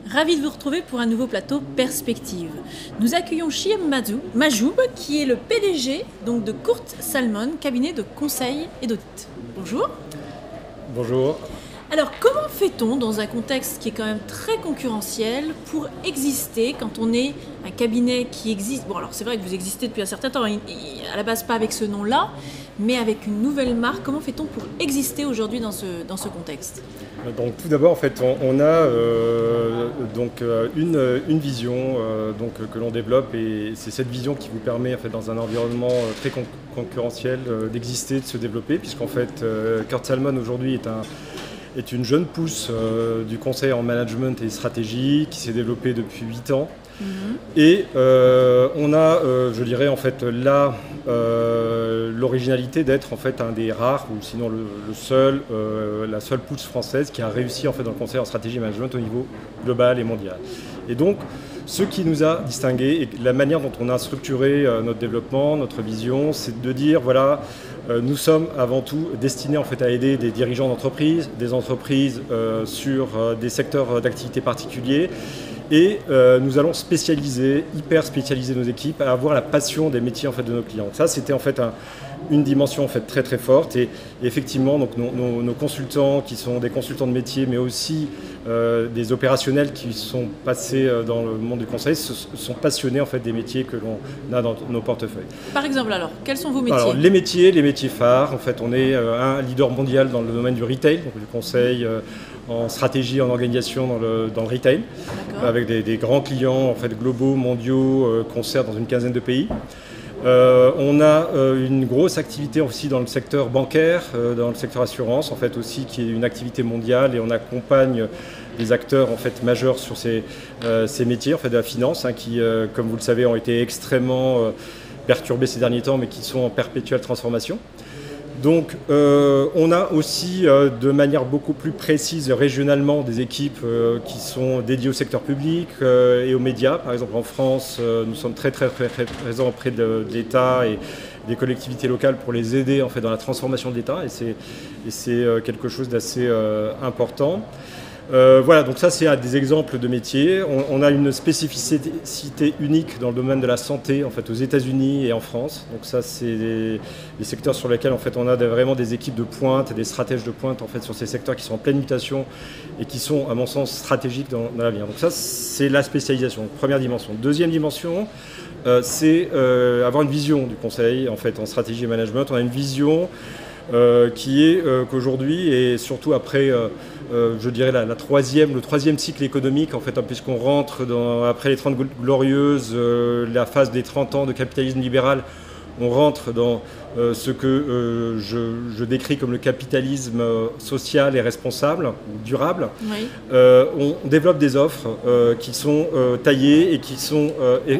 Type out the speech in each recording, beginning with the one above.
Ravi de vous retrouver pour un nouveau plateau Perspective. Nous accueillons Chiem Majoub, qui est le PDG donc, de Kurt Salmon, cabinet de conseil et d'audit. Bonjour. Bonjour. Alors, comment fait-on dans un contexte qui est quand même très concurrentiel pour exister quand on est un cabinet qui existe? Bon, alors c'est vrai que vous existez depuis un certain temps, à la base pas avec ce nom-là, mais avec une nouvelle marque. Comment fait-on pour exister aujourd'hui dans ce contexte? Donc tout d'abord, en fait, on a une vision que l'on développe, et c'est cette vision qui vous permet, en fait, dans un environnement très concurrentiel, d'exister, de se développer, puisqu'en fait, Kurt Salmon aujourd'hui est une jeune pousse du conseil en management et stratégie qui s'est développée depuis 8 ans. Et on a, je dirais, en fait, là, l'originalité d'être en fait un des rares, ou sinon la seule pousse française qui a réussi en fait dans le conseil en stratégie et management au niveau global et mondial. Et donc, ce qui nous a distingués et la manière dont on a structuré notre développement, notre vision, c'est de dire, voilà, nous sommes avant tout destinés en fait à aider des dirigeants d'entreprise, des entreprises sur des secteurs d'activité particuliers. Et nous allons hyper spécialiser nos équipes à avoir la passion des métiers en fait, de nos clients. Ça, c'était en fait une dimension en fait, très très forte. Et effectivement, donc, nos consultants, qui sont des consultants de métier, mais aussi des opérationnels qui sont passés dans le monde du conseil, sont passionnés en fait, des métiers que l'on a dans nos portefeuilles. Par exemple, alors, quels sont vos métiers? Alors, les métiers phares. En fait, on est un leader mondial dans le domaine du retail, donc du conseil en stratégie, en organisation dans le retail, avec des grands clients en fait, globaux, mondiaux, qu'on sert dans une quinzaine de pays. On a une grosse activité aussi dans le secteur bancaire, dans le secteur assurance, en fait aussi, qui est une activité mondiale, et on accompagne des acteurs en fait, majeurs sur ces métiers en fait, de la finance, qui, comme vous le savez, ont été extrêmement perturbés ces derniers temps, mais qui sont en perpétuelle transformation. Donc on a aussi de manière beaucoup plus précise régionalement des équipes qui sont dédiées au secteur public et aux médias. Par exemple en France, nous sommes très présents auprès de l'État et des collectivités locales pour les aider en fait, dans la transformation de l'État, et c'est quelque chose d'assez important. Voilà, donc ça c'est des exemples de métiers. On a une spécificité unique dans le domaine de la santé en fait, aux États-Unis et en France. Donc ça c'est des secteurs sur lesquels en fait, on a vraiment des équipes de pointe et des stratèges de pointe en fait, sur ces secteurs qui sont en pleine mutation et qui sont à mon sens stratégiques dans l'avenir. Donc ça c'est la spécialisation, première dimension. Deuxième dimension, c'est avoir une vision du conseil en fait, en stratégie et management. On a une vision qui est qu'aujourd'hui, et surtout après, je dirais le troisième cycle économique, en fait, puisqu'on rentre après les 30 glorieuses, la phase des 30 ans de capitalisme libéral, on rentre dans ce que je décris comme le capitalisme social et responsable, ou durable. Oui. On développe des offres qui sont taillées et qui sont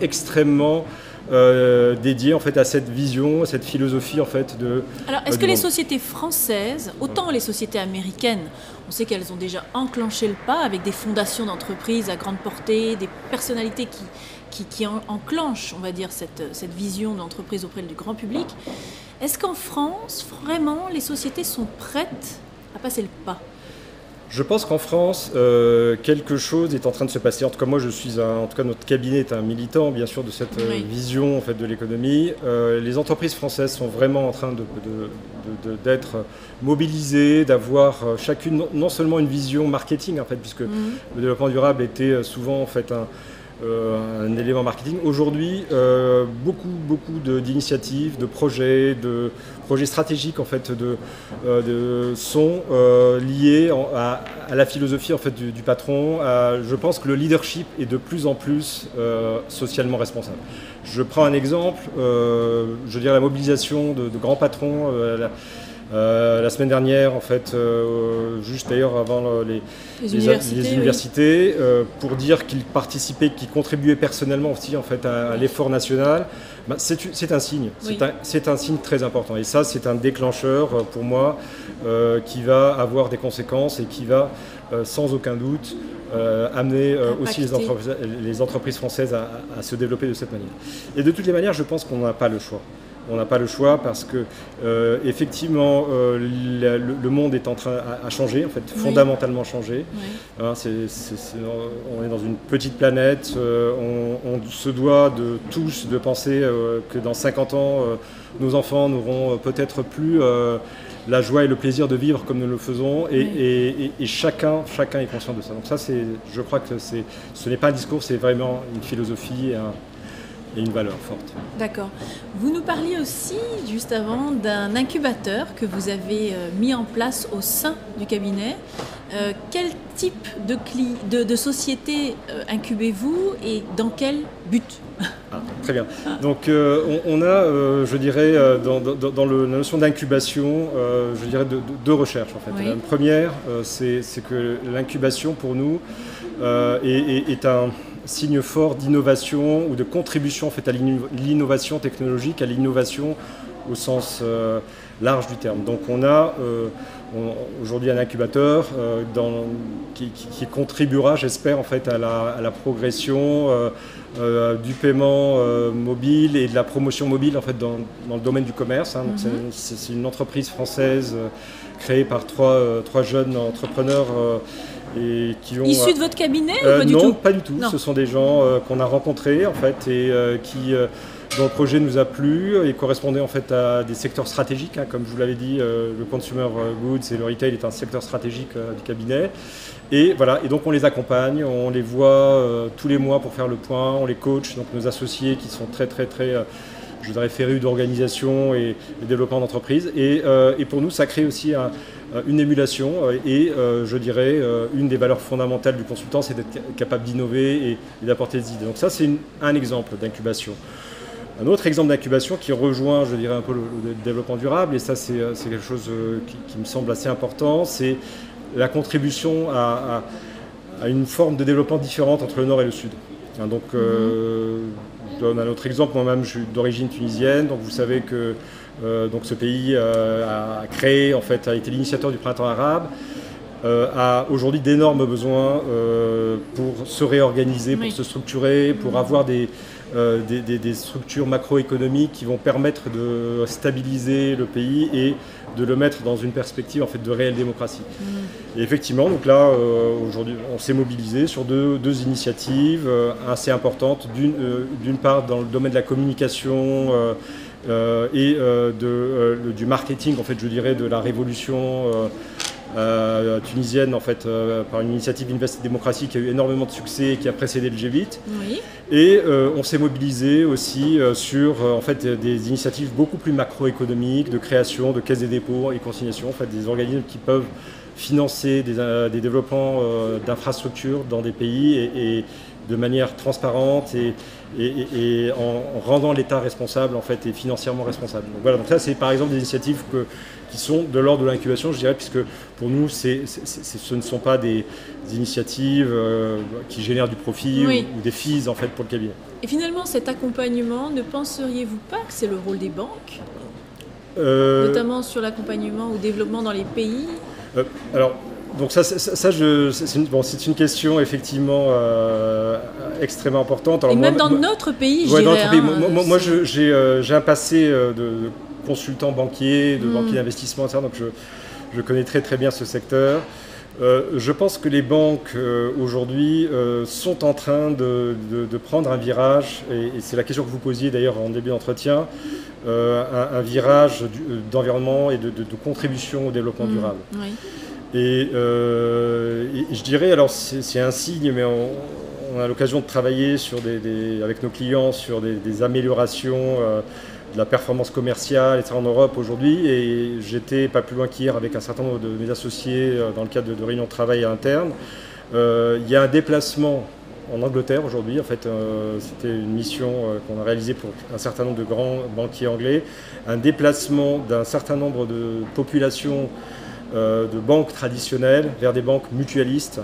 extrêmement dédié en fait à cette vision, à cette philosophie en fait de. Alors, est-ce que les sociétés françaises, autant les sociétés américaines, on sait qu'elles ont déjà enclenché le pas avec des fondations d'entreprises à grande portée, des personnalités qui enclenchent, on va dire, cette vision d'entreprise auprès du grand public. Est-ce qu'en France, vraiment, les sociétés sont prêtes à passer le pas? Je pense qu'en France, quelque chose est en train de se passer. En tout cas, moi, en tout cas, notre cabinet est un militant, bien sûr, de cette vision en fait, de l'économie. Les entreprises françaises sont vraiment en train d'être mobilisées, d'avoir chacune non seulement une vision marketing, en fait, puisque le développement durable était souvent en fait un élément marketing. Aujourd'hui, beaucoup d'initiatives, de projets stratégiques en fait, sont liés à la philosophie en fait, du patron. Je pense que le leadership est de plus en plus socialement responsable. Je prends un exemple, je dirais la mobilisation de grands patrons, La semaine dernière, en fait, juste d'ailleurs avant les universités, pour dire qu'ils participaient, qu'ils contribuaient personnellement aussi en fait, à l'effort national, c'est un signe. C'est un signe très important. Et ça, c'est un déclencheur pour moi qui va avoir des conséquences et qui va, sans aucun doute, amener aussi les entreprises françaises à se développer de cette manière. Et de toutes les manières, je pense qu'on n'a pas le choix. On n'a pas le choix parce que effectivement le monde est en train à changer, en fait, fondamentalement changer. Oui. Hein, on est dans une petite planète, on se doit tous de penser que dans 50 ans, nos enfants n'auront peut-être plus la joie et le plaisir de vivre comme nous le faisons et chacun est conscient de ça. Donc ça, je crois que ce n'est pas un discours, c'est vraiment une philosophie et une valeur forte. D'accord. Vous nous parliez aussi, juste avant, d'un incubateur que vous avez mis en place au sein du cabinet. Quel type de société incubez-vous et dans quel but ? Très bien. Donc on a, je dirais, dans la notion d'incubation, je dirais deux recherches en fait. Oui. La première, c'est que l'incubation pour nous est un signe fort d'innovation ou de contribution en fait, à l'innovation technologique, à l'innovation au sens large du terme. Donc on a aujourd'hui un incubateur qui contribuera, j'espère, en fait, à la progression du paiement mobile et de la promotion mobile en fait, dans le domaine du commerce. Hein. Donc c'est une entreprise française créée par trois jeunes entrepreneurs et qui ont... Issus de votre cabinet ou pas du tout ? Non, pas du tout. Non. Ce sont des gens qu'on a rencontrés en fait, et dont le projet nous a plu et correspondait en fait à des secteurs stratégiques. Hein, comme je vous l'avais dit, le consumer goods et le retail est un secteur stratégique du cabinet. Et voilà, et donc on les accompagne, on les voit tous les mois pour faire le point, on les coach, donc nos associés qui sont très je dirais férus d'organisation et développement d'entreprise. Et pour nous, ça crée aussi une émulation et je dirais une des valeurs fondamentales du consultant, c'est d'être capable d'innover et d'apporter des idées. Donc ça, c'est un exemple d'incubation. Un autre exemple d'incubation qui rejoint, je dirais, un peu le développement durable, et ça c'est quelque chose qui me semble assez important, c'est la contribution à une forme de développement différente entre le Nord et le Sud. Donc, je donne un autre exemple, moi-même je suis d'origine tunisienne, donc vous savez que donc ce pays a créé, en fait, a été l'initiateur du printemps arabe, a aujourd'hui d'énormes besoins pour se réorganiser, pour se structurer, pour avoir des structures macroéconomiques qui vont permettre de stabiliser le pays et de le mettre dans une perspective en fait, de réelle démocratie. Et effectivement, donc là, aujourd'hui, on s'est mobilisé sur deux initiatives assez importantes. D'une part, dans le domaine de la communication et du marketing, en fait, je dirais, de la révolution tunisienne en fait, par une initiative Invest Démocratie qui a eu énormément de succès et qui a précédé le G8. Oui. Et on s'est mobilisé aussi sur en fait, des initiatives beaucoup plus macroéconomiques de création de caisses des dépôts et consignations, en fait, des organismes qui peuvent financer des développements d'infrastructures dans des pays et de manière transparente et en rendant l'État responsable en fait, et financièrement responsable. Donc, voilà, donc ça c'est par exemple des initiatives qui sont de l'ordre de l'incubation, je dirais, puisque pour nous ce ne sont pas des initiatives qui génèrent du profit ou des fees en fait, pour le cabinet. Et finalement cet accompagnement, ne penseriez-vous pas que c'est le rôle des banques notamment sur l'accompagnement au développement dans les pays alors, donc c'est une question effectivement extrêmement importante. Alors, et même dans notre pays, je dirais. Moi, j'ai un passé de consultant banquier, de banquier d'investissement, etc. Donc je connais très bien ce secteur. Je pense que les banques aujourd'hui sont en train de prendre un virage, et c'est la question que vous posiez d'ailleurs en début d'entretien, un virage d'environnement et de contribution au développement durable. Oui. Et je dirais, alors c'est un signe, mais on a l'occasion de travailler avec nos clients sur des améliorations de la performance commerciale, etc. en Europe aujourd'hui. Et j'étais pas plus loin qu'hier avec un certain nombre de mes associés dans le cadre de réunions de travail interne. Il y a un déplacement en Angleterre aujourd'hui. En fait, c'était une mission qu'on a réalisée pour un certain nombre de grands banquiers anglais, un déplacement d'un certain nombre de populations de banques traditionnelles vers des banques mutualistes.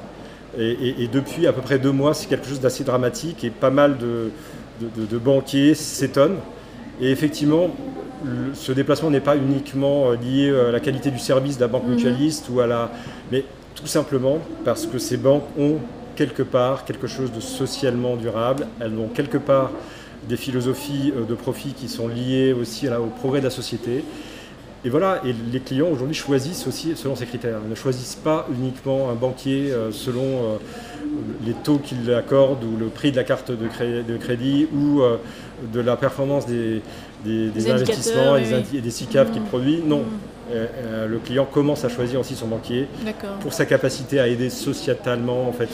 Et depuis à peu près 2 mois, c'est quelque chose d'assez dramatique et pas mal de banquiers s'étonnent. Et effectivement, ce déplacement n'est pas uniquement lié à la qualité du service de la banque mutualiste mais tout simplement parce que ces banques ont quelque part quelque chose de socialement durable. Elles ont quelque part des philosophies de profit qui sont liées aussi au progrès de la société. Et voilà, et les clients aujourd'hui choisissent aussi selon ces critères. Ils ne choisissent pas uniquement un banquier selon les taux qu'il accorde ou le prix de la carte de crédit ou de la performance des investissements et des SICAV qu'il produit. Non, le client commence à choisir aussi son banquier pour sa capacité à aider sociétalement en fait,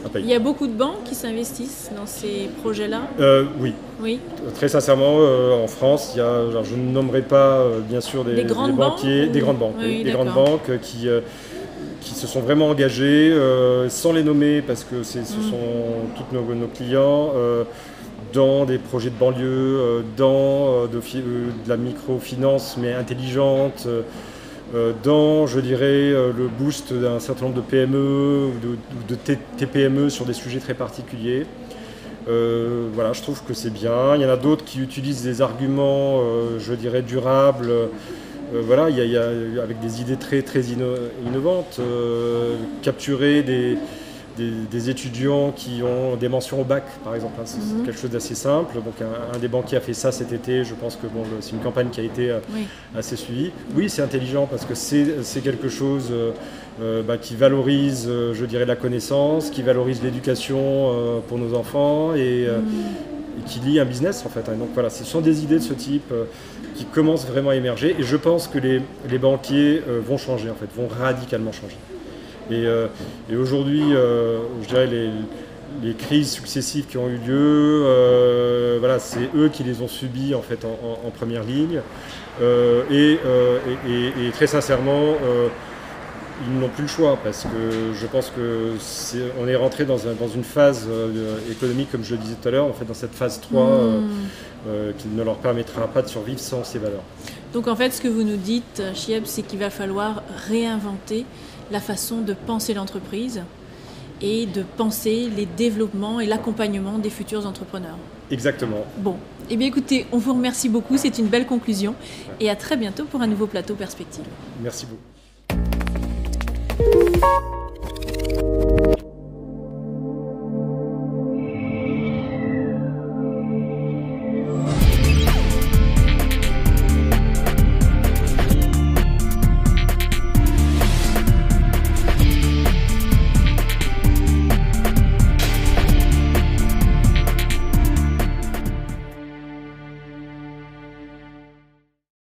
un pays. Il y a beaucoup de banques qui s'investissent dans ces projets-là ? Oui. Très sincèrement, en France, il y a, je ne nommerai pas bien sûr des banquiers, des grandes banques, des grandes banques qui se sont vraiment engagées, sans les nommer parce que ce sont tous nos clients, dans des projets de banlieue, dans de la microfinance mais intelligente, dans, je dirais, le boost d'un certain nombre de PME ou de TPME sur des sujets très particuliers. Voilà, je trouve que c'est bien. Il y en a d'autres qui utilisent des arguments, je dirais, durables. Voilà, il y a avec des idées très innovantes, capturer des étudiants qui ont des mentions au bac, par exemple. C'est quelque chose d'assez simple. Donc un des banquiers a fait ça cet été. Je pense que c'est une campagne qui a été assez suivie. Oui, c'est intelligent parce que c'est quelque chose qui valorise, je dirais, la connaissance, qui valorise l'éducation pour nos enfants et qui lie un business en fait. Et donc voilà, ce sont des idées de ce type qui commencent vraiment à émerger. Et je pense que les banquiers vont changer en fait, vont radicalement changer. Et aujourd'hui, je dirais les crises successives qui ont eu lieu, voilà, c'est eux qui les ont subies en fait en première ligne. Et très sincèrement, ils n'ont plus le choix parce que je pense qu'on est rentré dans une phase économique, comme je le disais tout à l'heure, en fait, dans cette phase 3 qui ne leur permettra pas de survivre sans ces valeurs. Donc en fait, ce que vous nous dites, Chieb, c'est qu'il va falloir réinventer la façon de penser l'entreprise et de penser les développements et l'accompagnement des futurs entrepreneurs. Exactement. Bon, eh bien écoutez, on vous remercie beaucoup, c'est une belle conclusion et à très bientôt pour un nouveau plateau Perspective. Merci beaucoup.